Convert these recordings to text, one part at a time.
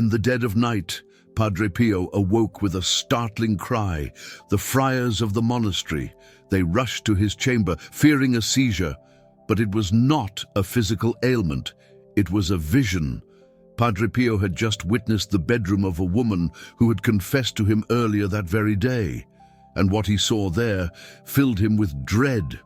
In the dead of night, Padre Pio awoke with a startling cry. The friars of the monastery, they rushed to his chamber, fearing a seizure. But it was not a physical ailment, it was a vision. Padre Pio had just witnessed the bedroom of a woman who had confessed to him earlier that very day, and what he saw there filled him with dread.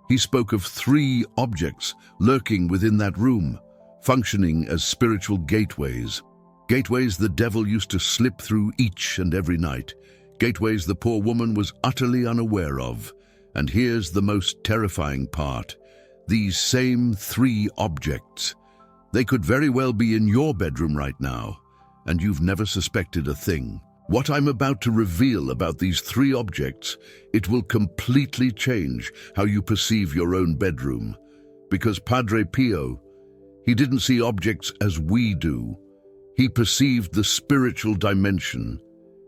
He spoke of 3 objects lurking within that room, functioning as spiritual gateways. Gateways the devil used to slip through each and every night. Gateways the poor woman was utterly unaware of. And here's the most terrifying part. These same 3 objects, they could very well be in your bedroom right now, and you've never suspected a thing. What I'm about to reveal about these 3 objects, it will completely change how you perceive your own bedroom. Because Padre Pio, he didn't see objects as we do. He perceived the spiritual dimension.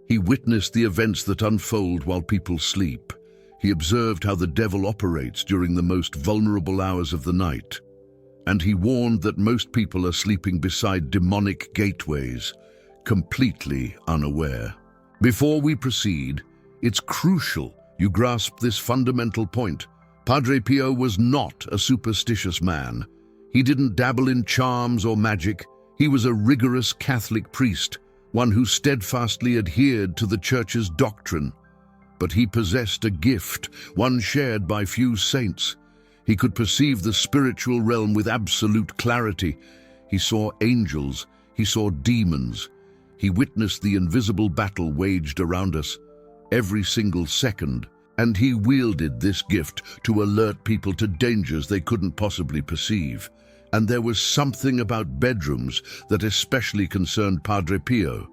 He witnessed the events that unfold while people sleep. He observed how the devil operates during the most vulnerable hours of the night. And he warned that most people are sleeping beside demonic gateways, completely unaware. Before we proceed, it's crucial you grasp this fundamental point. Padre Pio was not a superstitious man. He didn't dabble in charms or magic. He was a rigorous Catholic priest, one who steadfastly adhered to the Church's doctrine. But he possessed a gift, one shared by few saints. He could perceive the spiritual realm with absolute clarity. He saw angels, he saw demons. He witnessed the invisible battle waged around us every single second, and he wielded this gift to alert people to dangers they couldn't possibly perceive. And there was something about bedrooms that especially concerned Padre Pio.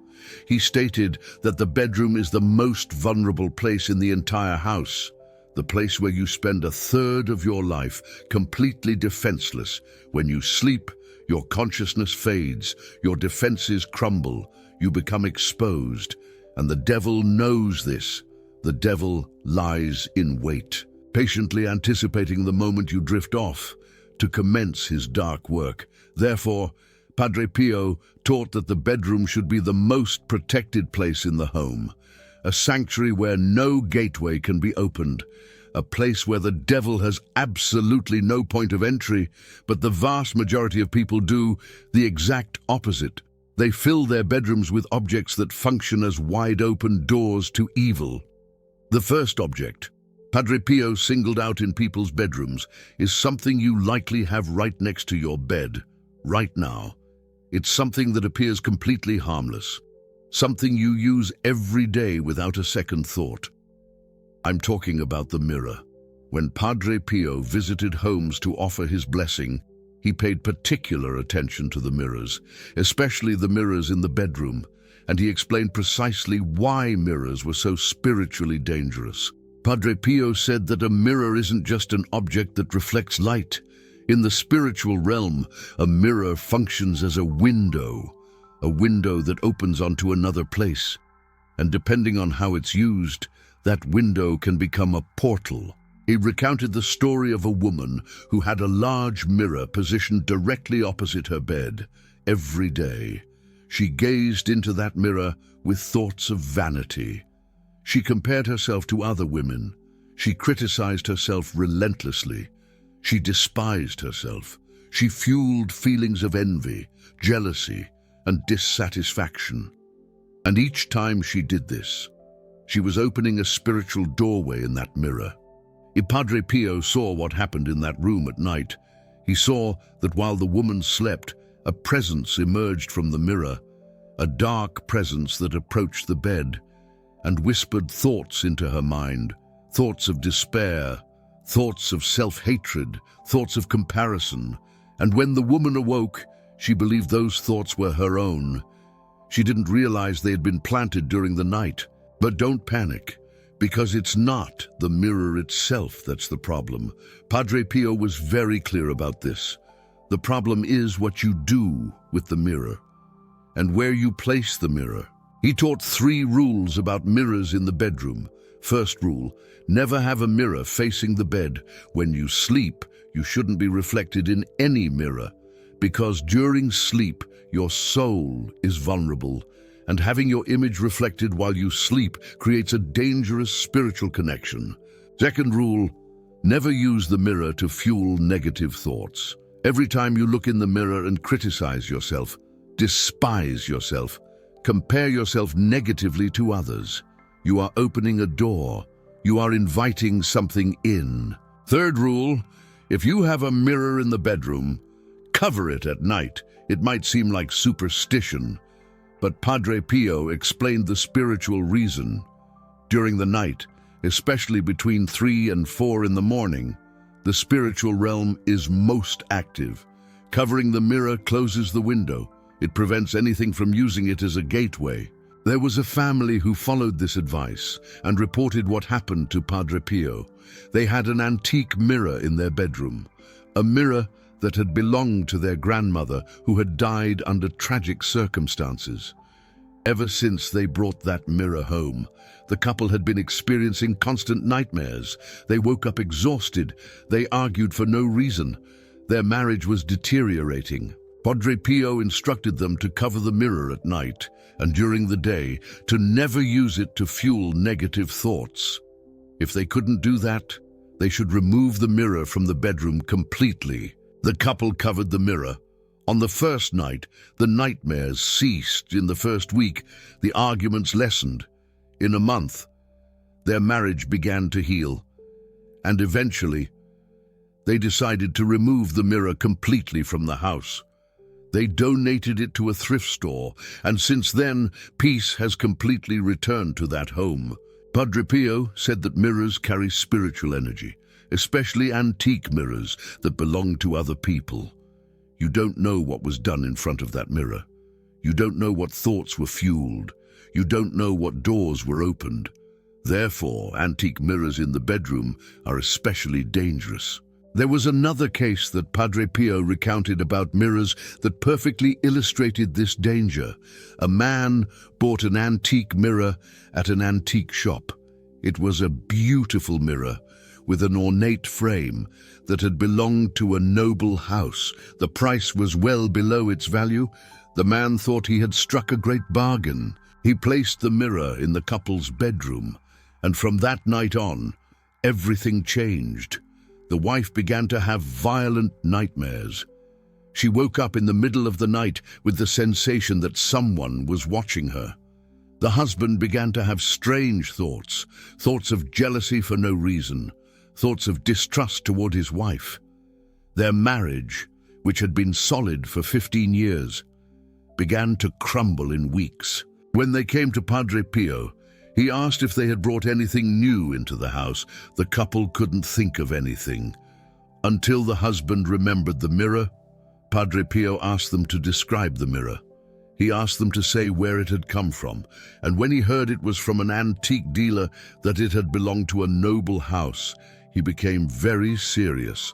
He stated that the bedroom is the most vulnerable place in the entire house, the place where you spend 1/3 of your life completely defenseless. When you sleep, your consciousness fades, your defenses crumble, you become exposed, and the devil knows this. The devil lies in wait, patiently anticipating the moment you drift off to commence his dark work. Therefore, Padre Pio taught that the bedroom should be the most protected place in the home, a sanctuary where no gateway can be opened, a place where the devil has absolutely no point of entry, but the vast majority of people do the exact opposite. They fill their bedrooms with objects that function as wide-open doors to evil. The first object Padre Pio singled out in people's bedrooms is something you likely have right next to your bed, right now. It's something that appears completely harmless, something you use every day without a second thought. I'm talking about the mirror. When Padre Pio visited homes to offer his blessing, he paid particular attention to the mirrors, especially the mirrors in the bedroom, and he explained precisely why mirrors were so spiritually dangerous. Padre Pio said that a mirror isn't just an object that reflects light. In the spiritual realm, a mirror functions as a window that opens onto another place. And depending on how it's used, that window can become a portal. He recounted the story of a woman who had a large mirror positioned directly opposite her bed every day. She gazed into that mirror with thoughts of vanity. She compared herself to other women. She criticized herself relentlessly. She despised herself. She fueled feelings of envy, jealousy, and dissatisfaction. And each time she did this, she was opening a spiritual doorway in that mirror. Padre Pio saw what happened in that room at night. He saw that while the woman slept, a presence emerged from the mirror, a dark presence that approached the bed and whispered thoughts into her mind, thoughts of despair, thoughts of self-hatred, thoughts of comparison. And when the woman awoke, she believed those thoughts were her own. She didn't realize they had been planted during the night. But don't panic, because it's not the mirror itself that's the problem. Padre Pio was very clear about this. The problem is what you do with the mirror and where you place the mirror. He taught 3 rules about mirrors in the bedroom. First rule, never have a mirror facing the bed. When you sleep, you shouldn't be reflected in any mirror. because during sleep, your soul is vulnerable, and having your image reflected while you sleep creates a dangerous spiritual connection. Second rule, never use the mirror to fuel negative thoughts. Every time you look in the mirror and criticize yourself, despise yourself, compare yourself negatively to others, you are opening a door. You are inviting something in. Third rule, if you have a mirror in the bedroom, cover it at night. It might seem like superstition, but Padre Pio explained the spiritual reason. During the night, especially between 3 and 4 in the morning, the spiritual realm is most active. Covering the mirror closes the window. It prevents anything from using it as a gateway. There was a family who followed this advice and reported what happened to Padre Pio. They had an antique mirror in their bedroom, a mirror that had belonged to their grandmother who had died under tragic circumstances. Ever since they brought that mirror home, the couple had been experiencing constant nightmares. They woke up exhausted. They argued for no reason. Their marriage was deteriorating. Padre Pio instructed them to cover the mirror at night and during the day, to never use it to fuel negative thoughts. If they couldn't do that, they should remove the mirror from the bedroom completely. The couple covered the mirror. On the first night, the nightmares ceased. In the first week, the arguments lessened. In a month, their marriage began to heal. And eventually, they decided to remove the mirror completely from the house. They donated it to a thrift store, and since then, peace has completely returned to that home. Padre Pio said that mirrors carry spiritual energy, especially antique mirrors that belong to other people. You don't know what was done in front of that mirror. You don't know what thoughts were fueled. You don't know what doors were opened. Therefore, antique mirrors in the bedroom are especially dangerous. There was another case that Padre Pio recounted about mirrors that perfectly illustrated this danger. A man bought an antique mirror at an antique shop. It was a beautiful mirror with an ornate frame that had belonged to a noble house. The price was well below its value. The man thought he had struck a great bargain. He placed the mirror in the couple's bedroom, and from that night on, everything changed. The wife began to have violent nightmares. She woke up in the middle of the night with the sensation that someone was watching her. The husband began to have strange thoughts, thoughts of jealousy for no reason, thoughts of distrust toward his wife. Their marriage, which had been solid for 15 years, began to crumble in weeks. When they came to Padre Pio, he asked if they had brought anything new into the house. The couple couldn't think of anything. Until the husband remembered the mirror, Padre Pio asked them to describe the mirror. He asked them to say where it had come from, and when he heard it was from an antique dealer, that it had belonged to a noble house, he became very serious.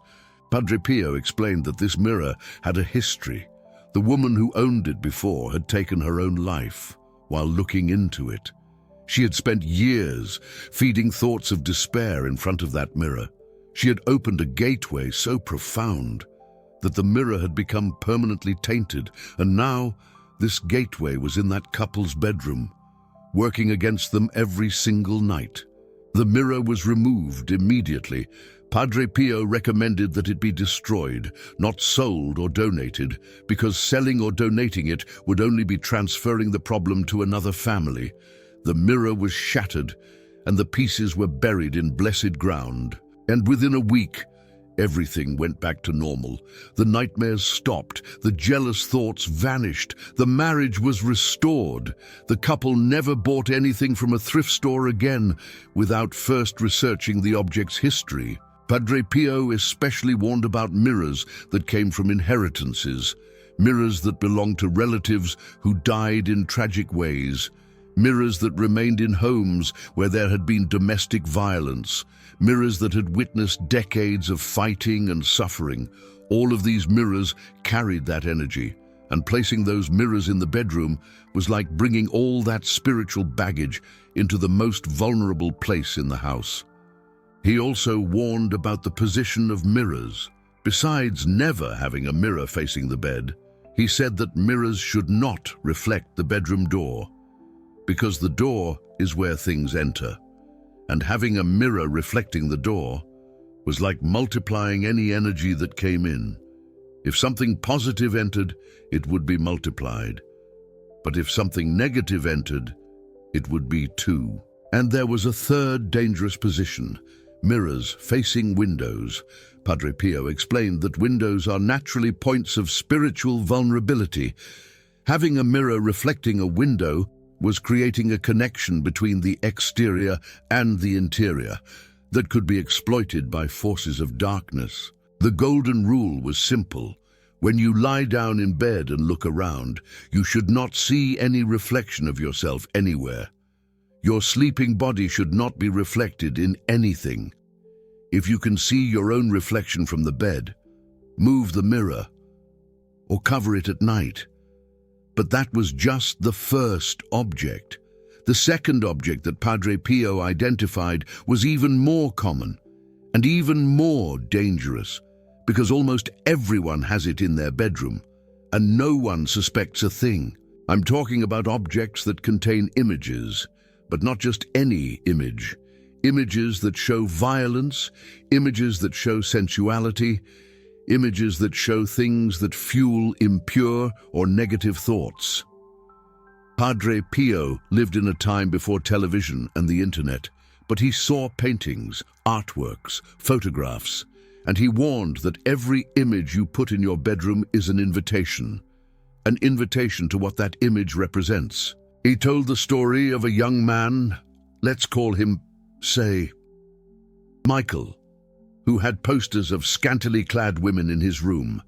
Padre Pio explained that this mirror had a history. The woman who owned it before had taken her own life while looking into it. She had spent years feeding thoughts of despair in front of that mirror. She had opened a gateway so profound that the mirror had become permanently tainted, and now this gateway was in that couple's bedroom, working against them every single night. The mirror was removed immediately. Padre Pio recommended that it be destroyed, not sold or donated, because selling or donating it would only be transferring the problem to another family. The mirror was shattered, and the pieces were buried in blessed ground. And within a week, everything went back to normal. The nightmares stopped, the jealous thoughts vanished, the marriage was restored. The couple never bought anything from a thrift store again without first researching the object's history. Padre Pio especially warned about mirrors that came from inheritances, mirrors that belonged to relatives who died in tragic ways, mirrors that remained in homes where there had been domestic violence, mirrors that had witnessed decades of fighting and suffering. All of these mirrors carried that energy, and placing those mirrors in the bedroom was like bringing all that spiritual baggage into the most vulnerable place in the house. He also warned about the position of mirrors. Besides never having a mirror facing the bed, he said that mirrors should not reflect the bedroom door, because the door is where things enter, and having a mirror reflecting the door was like multiplying any energy that came in. If something positive entered, it would be multiplied, but if something negative entered, it would be too. And there was a third dangerous position: mirrors facing windows. Padre Pio explained that windows are naturally points of spiritual vulnerability. Having a mirror reflecting a window was creating a connection between the exterior and the interior that could be exploited by forces of darkness. The golden rule was simple: when you lie down in bed and look around, you should not see any reflection of yourself anywhere. Your sleeping body should not be reflected in anything. If you can see your own reflection from the bed, move the mirror or cover it at night. But that was just the first object. The second object that Padre Pio identified was even more common and even more dangerous, because almost everyone has it in their bedroom, and no one suspects a thing. I'm talking about objects that contain images, but not just any image. Images that show violence, images that show sensuality, images that show things that fuel impure or negative thoughts. Padre Pio lived in a time before television and the internet, but he saw paintings, artworks, photographs, and he warned that every image you put in your bedroom is an invitation to what that image represents. He told the story of a young man, let's call him, say, Michael, who had posters of scantily clad women in his room.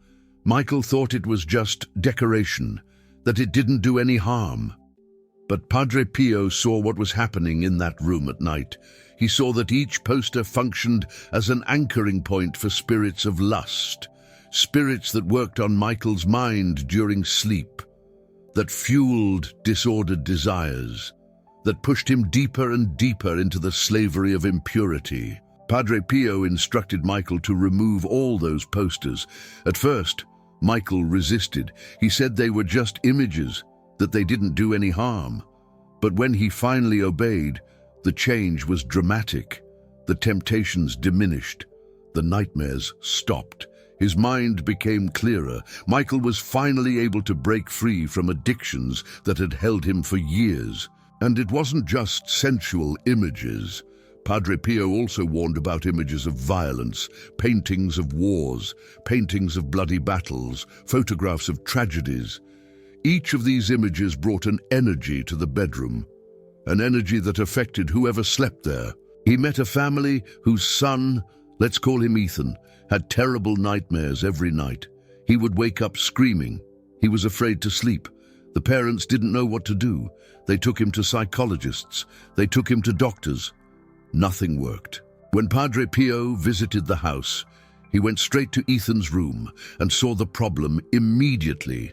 Michael thought it was just decoration, that it didn't do any harm. But Padre Pio saw what was happening in that room at night. He saw that each poster functioned as an anchoring point for spirits of lust, spirits that worked on Michael's mind during sleep, that fueled disordered desires, that pushed him deeper and deeper into the slavery of impurity. Padre Pio instructed Michael to remove all those posters. At first, Michael resisted. He said they were just images, that they didn't do any harm. But when he finally obeyed, the change was dramatic. The temptations diminished. The nightmares stopped. His mind became clearer. Michael was finally able to break free from addictions that had held him for years. And it wasn't just sensual images. Padre Pio also warned about images of violence, paintings of wars, paintings of bloody battles, photographs of tragedies. Each of these images brought an energy to the bedroom, an energy that affected whoever slept there. He met a family whose son, let's call him Ethan, had terrible nightmares every night. He would wake up screaming. He was afraid to sleep. The parents didn't know what to do. They took him to psychologists. They took him to doctors. Nothing worked. When Padre Pio visited the house, he went straight to Ethan's room and saw the problem immediately.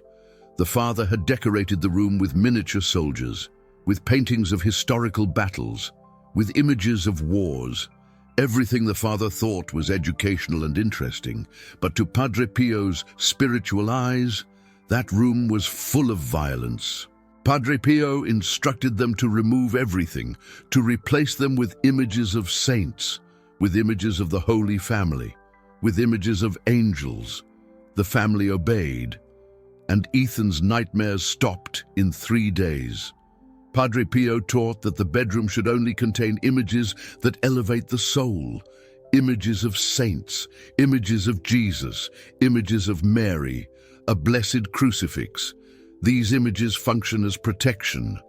The father had decorated the room with miniature soldiers, with paintings of historical battles, with images of wars. Everything the father thought was educational and interesting, but to Padre Pio's spiritual eyes, that room was full of violence. Padre Pio instructed them to remove everything, to replace them with images of saints, with images of the Holy Family, with images of angels. The family obeyed, and Ethan's nightmares stopped in 3 days. Padre Pio taught that the bedroom should only contain images that elevate the soul, images of saints, images of Jesus, images of Mary, a blessed crucifix. These images function as protection.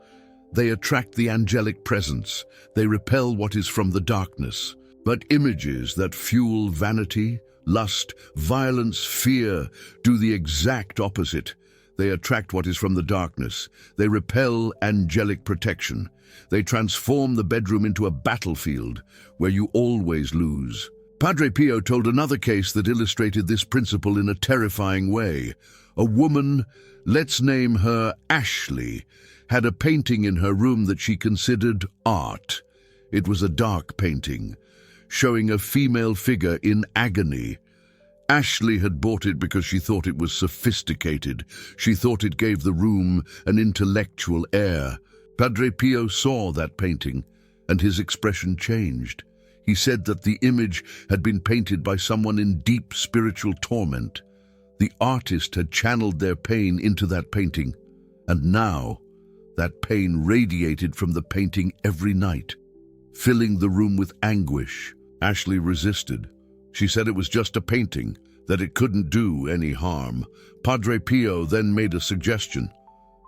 They attract the angelic presence. They repel what is from the darkness. But images that fuel vanity, lust, violence, fear do the exact opposite. They attract what is from the darkness. They repel angelic protection. They transform the bedroom into a battlefield where you always lose. Padre Pio told another case that illustrated this principle in a terrifying way. A woman, let's name her Ashley, had a painting in her room that she considered art. It was a dark painting, showing a female figure in agony. Ashley had bought it because she thought it was sophisticated. She thought it gave the room an intellectual air. Padre Pio saw that painting, and his expression changed. He said that the image had been painted by someone in deep spiritual torment. The artist had channeled their pain into that painting, and now that pain radiated from the painting every night, filling the room with anguish. Ashley resisted. She said it was just a painting, that it couldn't do any harm. Padre Pio then made a suggestion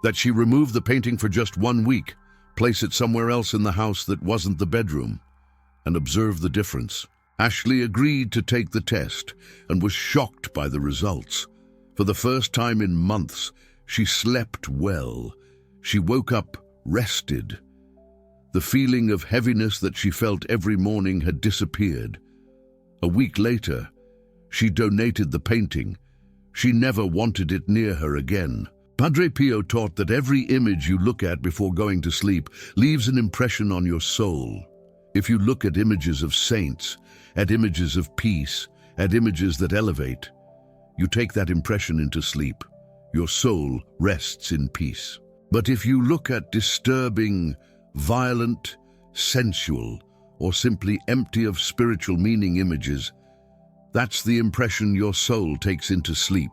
that she remove the painting for just 1 week, place it somewhere else in the house that wasn't the bedroom, and observe the difference. Ashley agreed to take the test and was shocked by the results. For the first time in months, she slept well. She woke up rested. The feeling of heaviness that she felt every morning had disappeared. A week later, she donated the painting. She never wanted it near her again. Padre Pio taught that every image you look at before going to sleep leaves an impression on your soul. If you look at images of saints, at images of peace, at images that elevate, you take that impression into sleep. Your soul rests in peace. But if you look at disturbing, violent, sensual, or simply empty of spiritual meaning images, that's the impression your soul takes into sleep.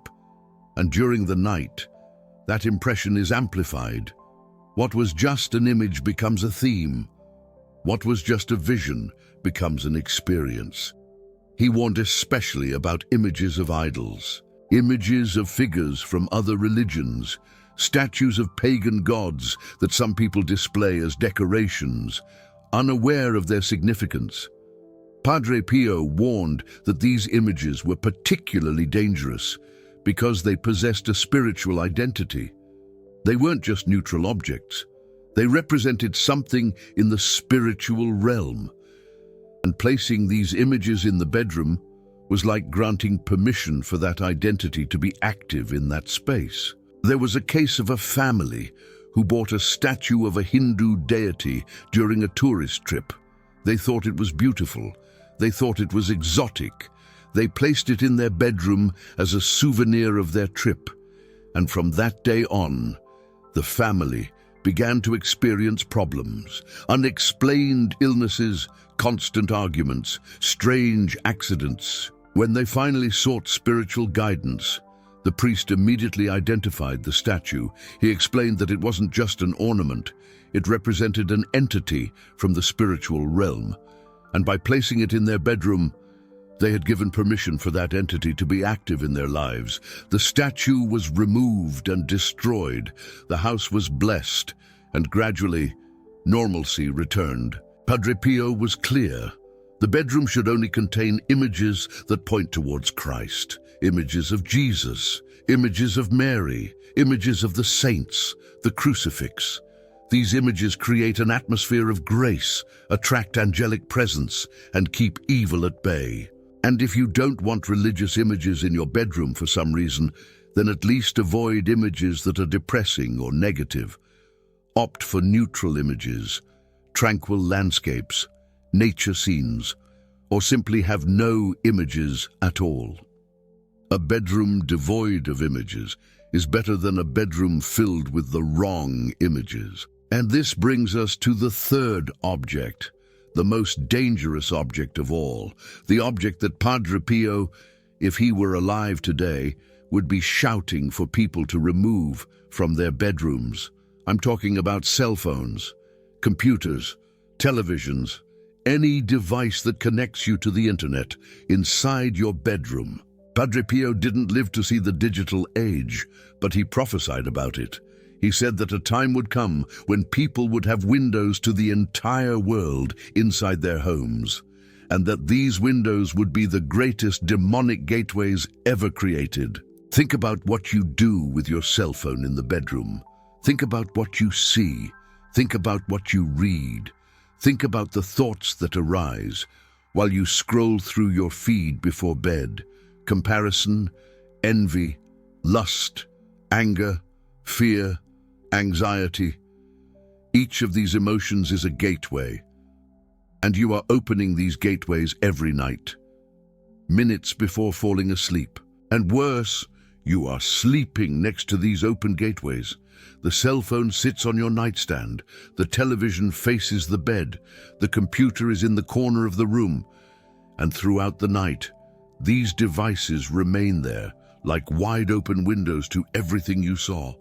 And during the night, that impression is amplified. What was just an image becomes a theme. What was just a vision becomes an experience. He warned especially about images of idols, images of figures from other religions, statues of pagan gods that some people display as decorations, unaware of their significance. Padre Pio warned that these images were particularly dangerous because they possessed a spiritual identity. They weren't just neutral objects. They represented something in the spiritual realm. And placing these images in the bedroom was like granting permission for that identity to be active in that space. There was a case of a family who bought a statue of a Hindu deity during a tourist trip. They thought it was beautiful. They thought it was exotic. They placed it in their bedroom as a souvenir of their trip. And from that day on, the family began to experience problems, unexplained illnesses, constant arguments, strange accidents. When they finally sought spiritual guidance, the priest immediately identified the statue. He explained that it wasn't just an ornament, it represented an entity from the spiritual realm. And by placing it in their bedroom, they had given permission for that entity to be active in their lives. The statue was removed and destroyed. The house was blessed, and gradually, normalcy returned. Padre Pio was clear. The bedroom should only contain images that point towards Christ, images of Jesus, images of Mary, images of the saints, the crucifix. These images create an atmosphere of grace, attract angelic presence, and keep evil at bay. And if you don't want religious images in your bedroom for some reason, then at least avoid images that are depressing or negative. Opt for neutral images, tranquil landscapes, nature scenes, or simply have no images at all. A bedroom devoid of images is better than a bedroom filled with the wrong images. And this brings us to the third object, the most dangerous object of all, the object that Padre Pio, if he were alive today, would be shouting for people to remove from their bedrooms. I'm talking about cell phones, computers, televisions, any device that connects you to the internet inside your bedroom. Padre Pio didn't live to see the digital age, but he prophesied about it. He said that a time would come when people would have windows to the entire world inside their homes, and that these windows would be the greatest demonic gateways ever created. Think about what you do with your cell phone in the bedroom. Think about what you see. Think about what you read. Think about the thoughts that arise while you scroll through your feed before bed. Comparison, envy, lust, anger, fear, anxiety. Each of these emotions is a gateway, and you are opening these gateways every night. minutes before falling asleep. And worse, you are sleeping next to these open gateways. The cell phone sits on your nightstand, the television faces the bed, the computer is in the corner of the room, and throughout the night, these devices remain there, like wide-open windows to everything you saw,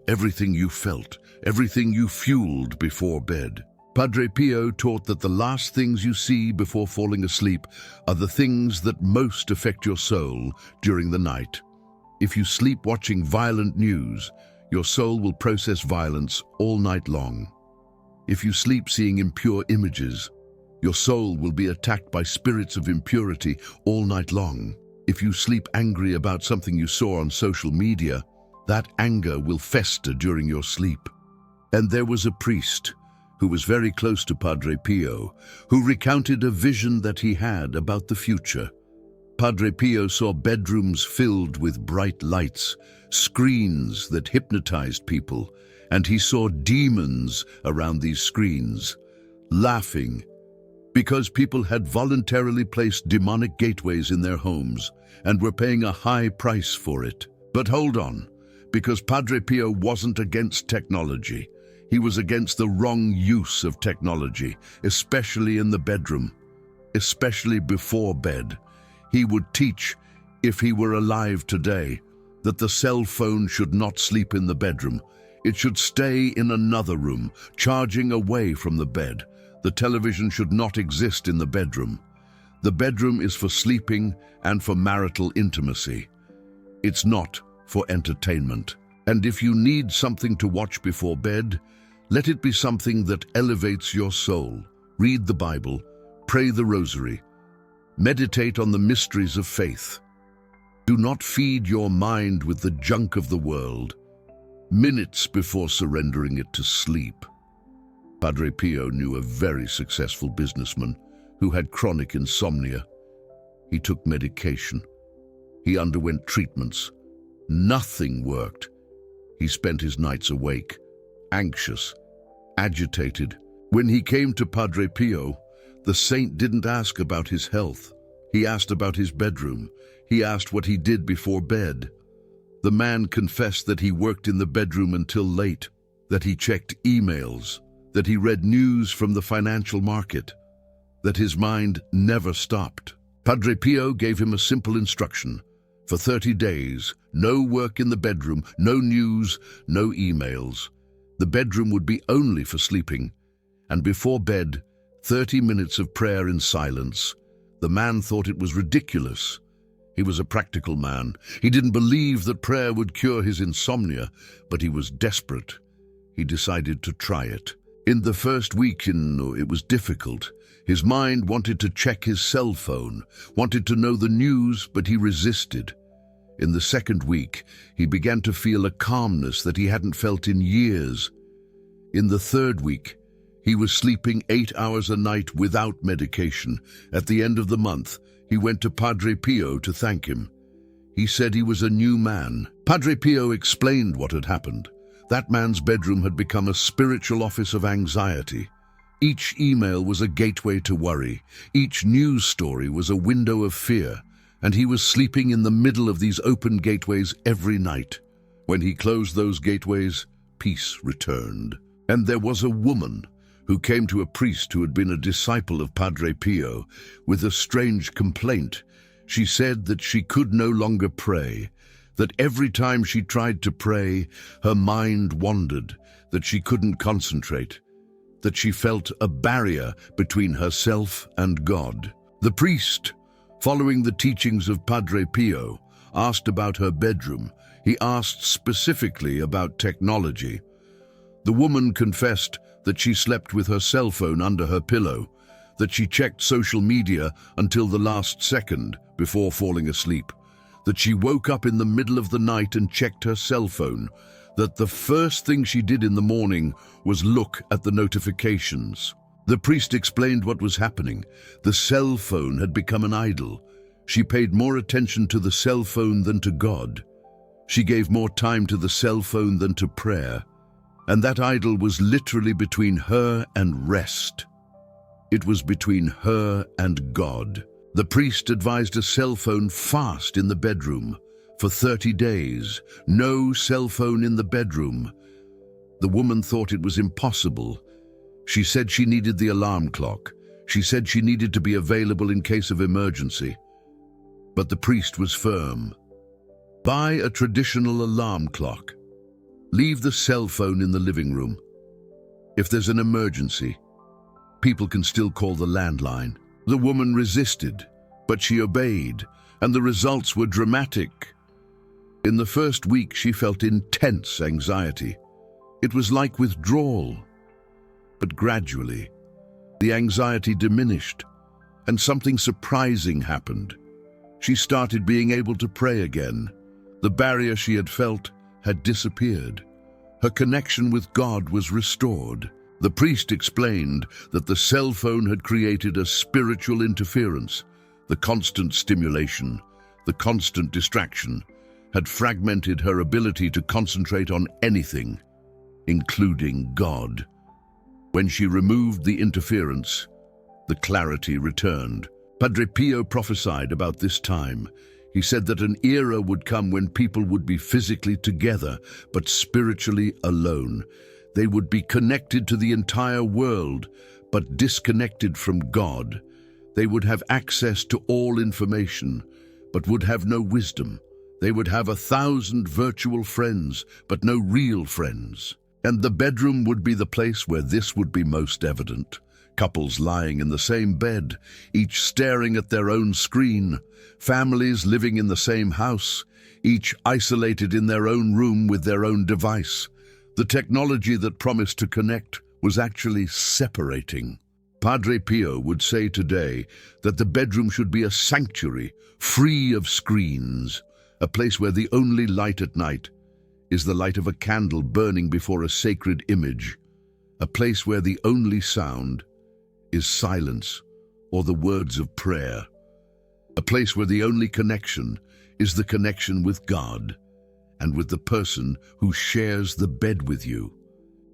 everything you felt, everything you fueled before bed. Padre Pio taught that the last things you see before falling asleep are the things that most affect your soul during the night. If you sleep watching violent news, your soul will process violence all night long. If you sleep seeing impure images, your soul will be attacked by spirits of impurity all night long. If you sleep angry about something you saw on social media, that anger will fester during your sleep. And there was a priest who was very close to Padre Pio, who recounted a vision that he had about the future. Padre Pio saw bedrooms filled with bright lights, screens that hypnotized people, and he saw demons around these screens, laughing, because people had voluntarily placed demonic gateways in their homes and were paying a high price for it. But hold on, because Padre Pio wasn't against technology. He was against the wrong use of technology, especially in the bedroom, especially before bed. He would teach, if he were alive today, that the cell phone should not sleep in the bedroom. It should stay in another room, charging away from the bed. The television should not exist in the bedroom. The bedroom is for sleeping and for marital intimacy. It's not for entertainment. And if you need something to watch before bed, let it be something that elevates your soul. Read the Bible, pray the rosary, meditate on the mysteries of faith. Do not feed your mind with the junk of the world, minutes before surrendering it to sleep. Padre Pio knew a very successful businessman who had chronic insomnia. He took medication. He underwent treatments. Nothing worked. He spent his nights awake, anxious, agitated. When he came to Padre Pio, the saint didn't ask about his health. He asked about his bedroom. He asked what he did before bed. The man confessed that he worked in the bedroom until late, that he checked emails, that he read news from the financial market, that his mind never stopped. Padre Pio gave him a simple instruction. For 30 days, no work in the bedroom, no news, no emails. The bedroom would be only for sleeping, and before bed, 30 minutes of prayer in silence. The man thought it was ridiculous. He was a practical man. He didn't believe that prayer would cure his insomnia, but he was desperate. He decided to try it. In the first week, it was difficult. His mind wanted to check his cell phone, wanted to know the news, but he resisted. In the second week, he began to feel a calmness that he hadn't felt in years. In the third week, he was sleeping 8 hours a night without medication. At the end of the month, he went to Padre Pio to thank him. He said he was a new man. Padre Pio explained what had happened. That man's bedroom had become a spiritual office of anxiety. Each email was a gateway to worry. Each news story was a window of fear. And he was sleeping in the middle of these open gateways every night. When he closed those gateways, peace returned. And there was a woman who came to a priest who had been a disciple of Padre Pio with a strange complaint. She said that she could no longer pray, that every time she tried to pray, her mind wandered, that she couldn't concentrate, that she felt a barrier between herself and God. The priest, following the teachings of Padre Pio, asked about her bedroom. He asked specifically about technology. The woman confessed that she slept with her cell phone under her pillow, that she checked social media until the last second before falling asleep, that she woke up in the middle of the night and checked her cell phone, that the first thing she did in the morning was look at the notifications. The priest explained what was happening. The cell phone had become an idol. She paid more attention to the cell phone than to God. She gave more time to the cell phone than to prayer. And that idol was literally between her and rest. It was between her and God. The priest advised a cell phone fast in the bedroom for 30 days. No cell phone in the bedroom. The woman thought it was impossible. She said she needed the alarm clock. She said she needed to be available in case of emergency. But the priest was firm. Buy a traditional alarm clock. Leave the cell phone in the living room. If there's an emergency, people can still call the landline. The woman resisted, but she obeyed, and the results were dramatic. In the first week, she felt intense anxiety. It was like withdrawal. But gradually, the anxiety diminished, and something surprising happened. She started being able to pray again. The barrier she had felt had disappeared. Her connection with God was restored. The priest explained that the cell phone had created a spiritual interference. The constant stimulation, the constant distraction, had fragmented her ability to concentrate on anything, including God. When she removed the interference, the clarity returned. Padre Pio prophesied about this time. He said that an era would come when people would be physically together, but spiritually alone. They would be connected to the entire world, but disconnected from God. They would have access to all information, but would have no wisdom. They would have 1,000 virtual friends, but no real friends. And the bedroom would be the place where this would be most evident. Couples lying in the same bed, each staring at their own screen. Families living in the same house, each isolated in their own room with their own device. The technology that promised to connect was actually separating. Padre Pio would say today that the bedroom should be a sanctuary, free of screens, a place where the only light at night is the light of a candle burning before a sacred image, a place where the only sound is silence or the words of prayer, a place where the only connection is the connection with God and with the person who shares the bed with you.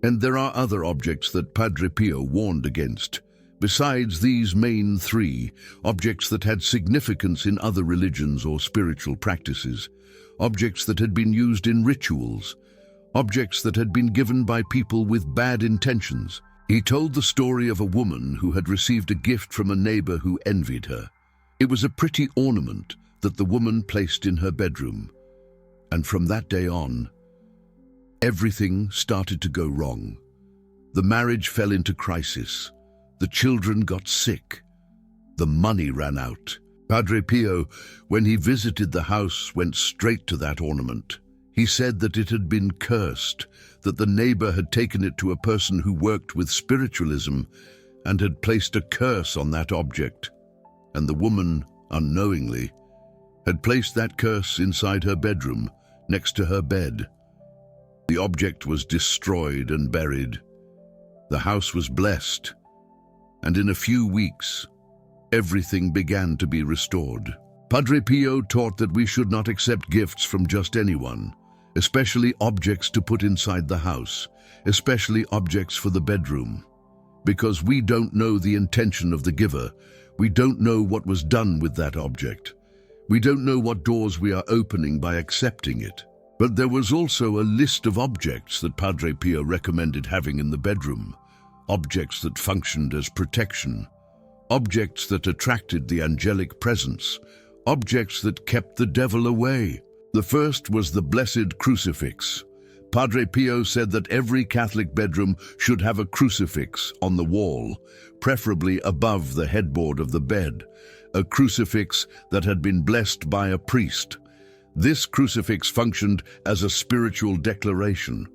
And there are other objects that Padre Pio warned against. Besides these main three, objects that had significance in other religions or spiritual practices, objects that had been used in rituals, objects that had been given by people with bad intentions. He told the story of a woman who had received a gift from a neighbor who envied her. It was a pretty ornament that the woman placed in her bedroom. And from that day on, everything started to go wrong. The marriage fell into crisis. The children got sick. The money ran out. Padre Pio, when he visited the house, went straight to that ornament. He said that it had been cursed, that the neighbor had taken it to a person who worked with spiritualism and had placed a curse on that object. And the woman, unknowingly, had placed that curse inside her bedroom, next to her bed. The object was destroyed and buried. The house was blessed, and in a few weeks, everything began to be restored. Padre Pio taught that we should not accept gifts from just anyone, especially objects to put inside the house, especially objects for the bedroom. Because we don't know the intention of the giver, we don't know what was done with that object. We don't know what doors we are opening by accepting it. But there was also a list of objects that Padre Pio recommended having in the bedroom, objects that functioned as protection, objects that attracted the angelic presence, objects that kept the devil away. The first was the blessed crucifix. Padre Pio said that every Catholic bedroom should have a crucifix on the wall, preferably above the headboard of the bed, a crucifix that had been blessed by a priest. This crucifix functioned as a spiritual declaration.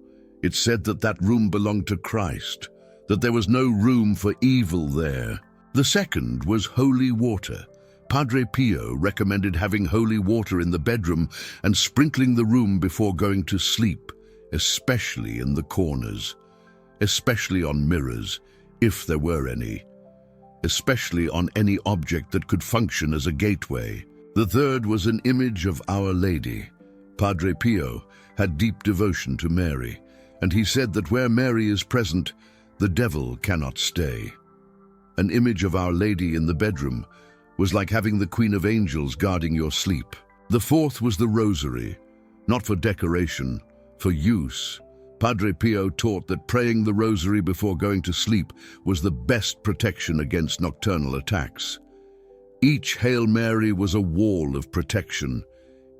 It said that that room belonged to Christ, that there was no room for evil there. The second was holy water. Padre Pio recommended having holy water in the bedroom and sprinkling the room before going to sleep, especially in the corners, especially on mirrors, if there were any, especially on any object that could function as a gateway. The third was an image of Our Lady. Padre Pio had deep devotion to Mary, and he said that where Mary is present, the devil cannot stay. An image of Our Lady in the bedroom was like having the Queen of Angels guarding your sleep. The fourth was the rosary, not for decoration, for use. Padre Pio taught that praying the rosary before going to sleep was the best protection against nocturnal attacks. Each Hail Mary was a wall of protection.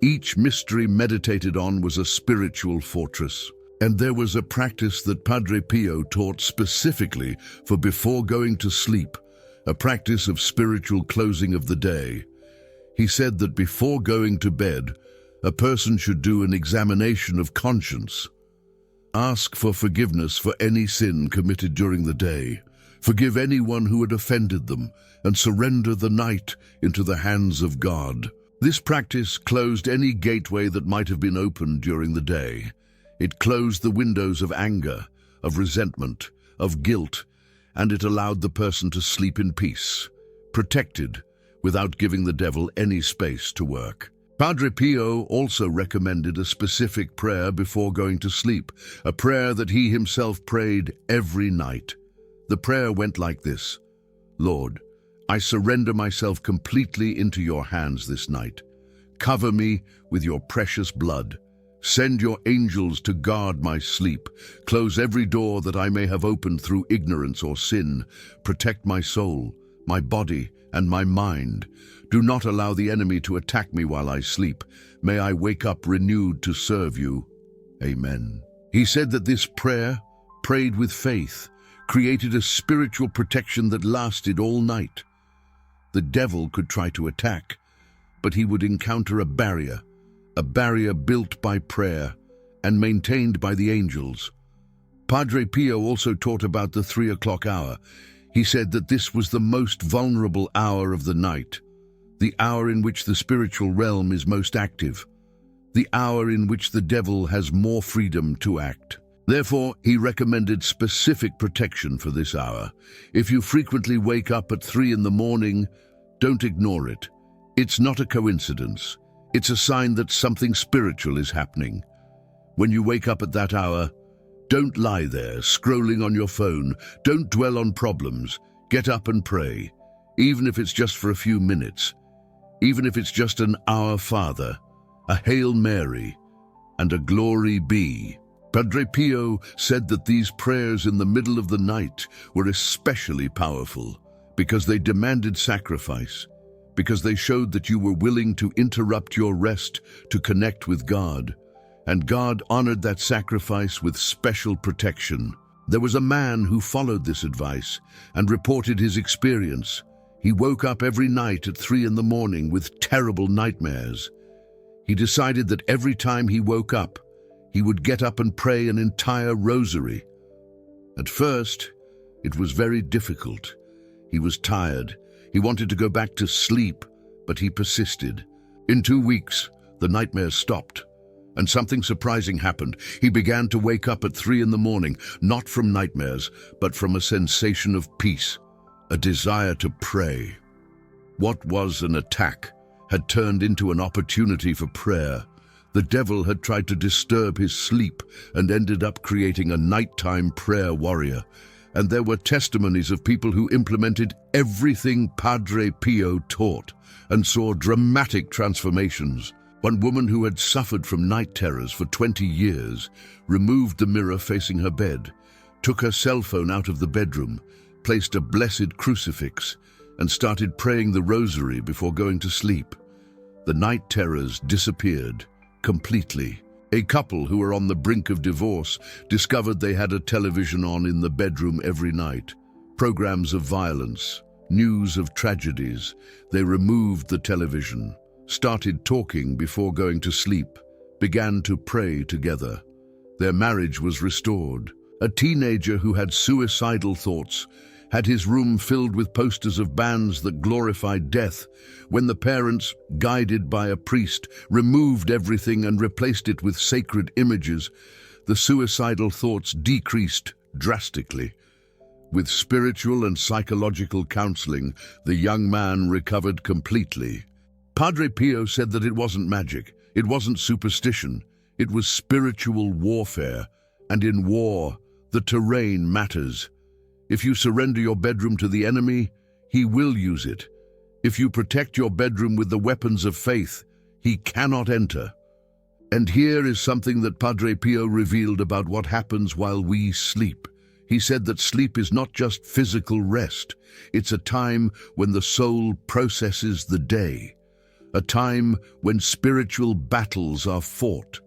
Each mystery meditated on was a spiritual fortress. And there was a practice that Padre Pio taught specifically for before going to sleep, a practice of spiritual closing of the day. He said that before going to bed, a person should do an examination of conscience. Ask for forgiveness for any sin committed during the day. Forgive anyone who had offended them, and surrender the night into the hands of God. This practice closed any gateway that might have been opened during the day. It closed the windows of anger, of resentment, of guilt, and it allowed the person to sleep in peace, protected, without giving the devil any space to work. Padre Pio also recommended a specific prayer before going to sleep, a prayer that he himself prayed every night. The prayer went like this: Lord, I surrender myself completely into your hands this night. Cover me with your precious blood. Send your angels to guard my sleep. Close every door that I may have opened through ignorance or sin. Protect my soul, my body, and my mind. Do not allow the enemy to attack me while I sleep. May I wake up renewed to serve you. Amen. He said that this prayer, prayed with faith, created a spiritual protection that lasted all night. The devil could try to attack, but he would encounter a barrier built by prayer and maintained by the angels. Padre Pio also taught about the 3 o'clock hour. He said that this was the most vulnerable hour of the night, the hour in which the spiritual realm is most active, the hour in which the devil has more freedom to act. Therefore, he recommended specific protection for this hour. If you frequently wake up at 3 in the morning, don't ignore it. It's not a coincidence. It's a sign that something spiritual is happening. When you wake up at that hour, don't lie there scrolling on your phone. Don't dwell on problems. Get up and pray, even if it's just for a few minutes, even if it's just an Our Father, a Hail Mary, and a Glory Be. Padre Pio said that these prayers in the middle of the night were especially powerful because they demanded sacrifice, because they showed that you were willing to interrupt your rest to connect with God, and God honored that sacrifice with special protection. There was a man who followed this advice and reported his experience. He woke up every night at 3 in the morning with terrible nightmares. He decided that every time he woke up, he would get up and pray an entire rosary. At first, it was very difficult. He was tired. He wanted to go back to sleep, but he persisted. In 2 weeks, the nightmares stopped, and something surprising happened. He began to wake up at 3 in the morning, not from nightmares, but from a sensation of peace, a desire to pray. What was an attack had turned into an opportunity for prayer. The devil had tried to disturb his sleep and ended up creating a nighttime prayer warrior. And there were testimonies of people who implemented everything Padre Pio taught and saw dramatic transformations. One woman who had suffered from night terrors for 20 years removed the mirror facing her bed, took her cell phone out of the bedroom, placed a blessed crucifix, and started praying the rosary before going to sleep. The night terrors disappeared completely. A couple who were on the brink of divorce discovered they had a television on in the bedroom every night. Programs of violence, news of tragedies. They removed the television, started talking before going to sleep, began to pray together. Their marriage was restored. A teenager who had suicidal thoughts had his room filled with posters of bands that glorified death. When the parents, guided by a priest, removed everything and replaced it with sacred images, the suicidal thoughts decreased drastically. With spiritual and psychological counseling, the young man recovered completely. Padre Pio said that it wasn't magic, it wasn't superstition, it was spiritual warfare, and in war, the terrain matters. If you surrender your bedroom to the enemy, he will use it. If you protect your bedroom with the weapons of faith, he cannot enter. And here is something that Padre Pio revealed about what happens while we sleep. He said that sleep is not just physical rest. It's a time when the soul processes the day, a time when spiritual battles are fought,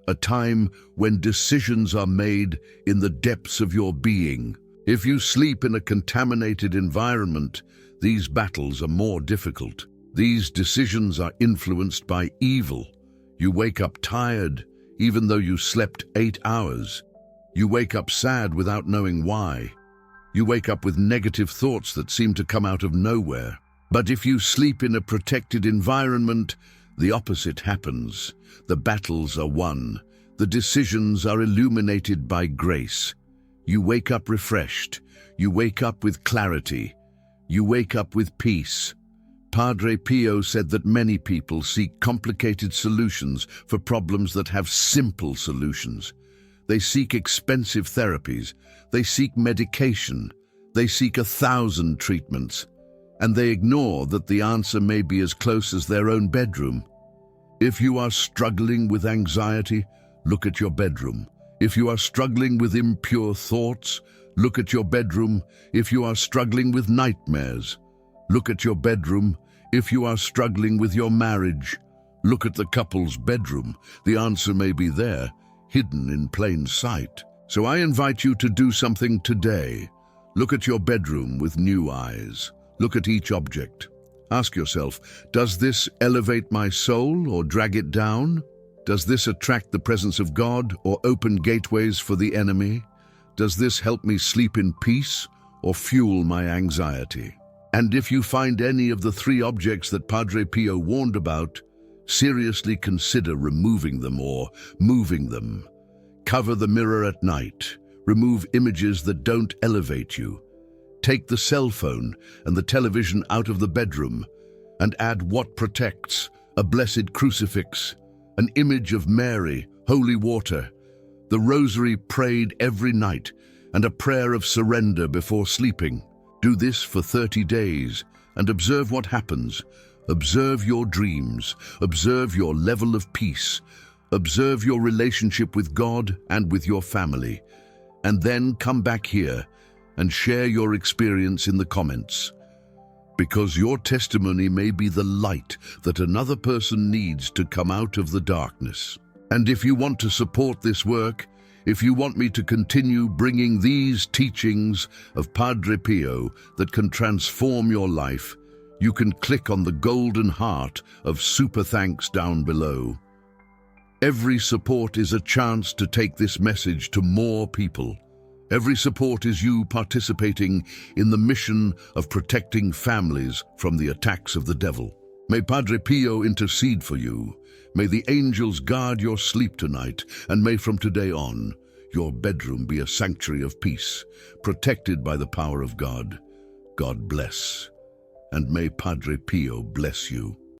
a time when decisions are made in the depths of your being. If you sleep in a contaminated environment, these battles are more difficult. These decisions are influenced by evil. You wake up tired, even though you slept 8 hours. You wake up sad without knowing why. You wake up with negative thoughts that seem to come out of nowhere. But if you sleep in a protected environment, the opposite happens. The battles are won. The decisions are illuminated by grace. You wake up refreshed. You wake up with clarity. You wake up with peace. Padre Pio said that many people seek complicated solutions for problems that have simple solutions. They seek expensive therapies. They seek medication. They seek 1,000 treatments. And they ignore that the answer may be as close as their own bedroom. If you are struggling with anxiety, look at your bedroom. If you are struggling with impure thoughts, look at your bedroom. If you are struggling with nightmares, look at your bedroom. If you are struggling with your marriage, look at the couple's bedroom. The answer may be there, hidden in plain sight. So I invite you to do something today. Look at your bedroom with new eyes. Look at each object. Ask yourself, does this elevate my soul or drag it down? Does this attract the presence of God or open gateways for the enemy? Does this help me sleep in peace or fuel my anxiety? And if you find any of the 3 objects that Padre Pio warned about, seriously consider removing them or moving them. Cover the mirror at night. Remove images that don't elevate you. Take the cell phone and the television out of the bedroom and add what protects: a blessed crucifix, an image of Mary, holy water, the rosary prayed every night, and a prayer of surrender before sleeping. Do this for 30 days and observe what happens. Observe your dreams. Observe your level of peace. Observe your relationship with God and with your family. And then come back here and share your experience in the comments. Because your testimony may be the light that another person needs to come out of the darkness. And if you want to support this work, if you want me to continue bringing these teachings of Padre Pio that can transform your life, you can click on the golden heart of Super Thanks down below. Every support is a chance to take this message to more people. Every support is you participating in the mission of protecting families from the attacks of the devil. May Padre Pio intercede for you. May the angels guard your sleep tonight, and may from today on, your bedroom be a sanctuary of peace, protected by the power of God. God bless, and may Padre Pio bless you.